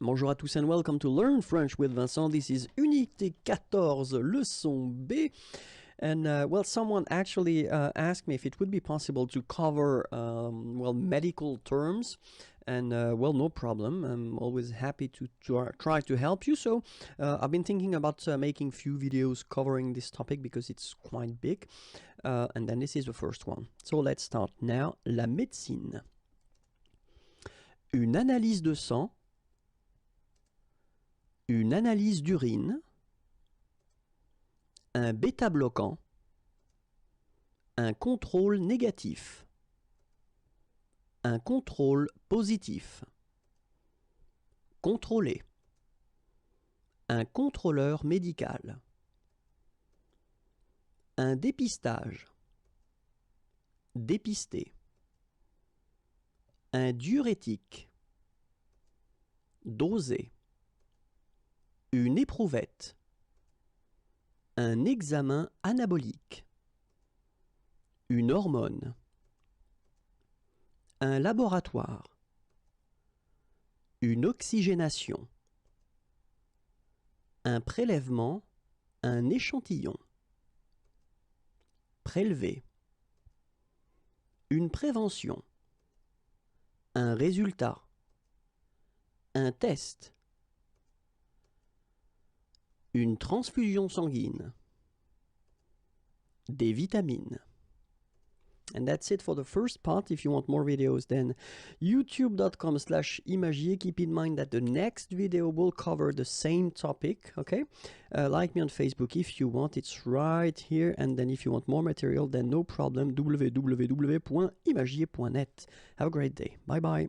Bonjour à tous and welcome to Learn French with Vincent. This is Unité 14, leçon B. And well, someone actually asked me if it would be possible to cover, well, medical terms. And well, no problem. I'm always happy to try to help you. So I've been thinking about making few videos covering this topic because it's quite big. And then this is the first one. So let's start now. La médecine. Une analyse de sang. Une analyse d'urine, un bêta-bloquant, un contrôle négatif, un contrôle positif, contrôler, un contrôleur médical, un dépistage, dépister, un diurétique, doser, une éprouvette, un examen anabolique, une hormone, un laboratoire, une oxygénation, un prélèvement, un échantillon, prélever, une prévention, un résultat, un test, une transfusion sanguine, des vitamines. And that's it for the first part. If you want more videos, then youtube.com/imagier. Keep in mind that the next video will cover the same topic, okay? Like me on Facebook if you want. It's right here. And then if you want more material, then no problem, www.imagier.net. Have a great day. Bye-bye.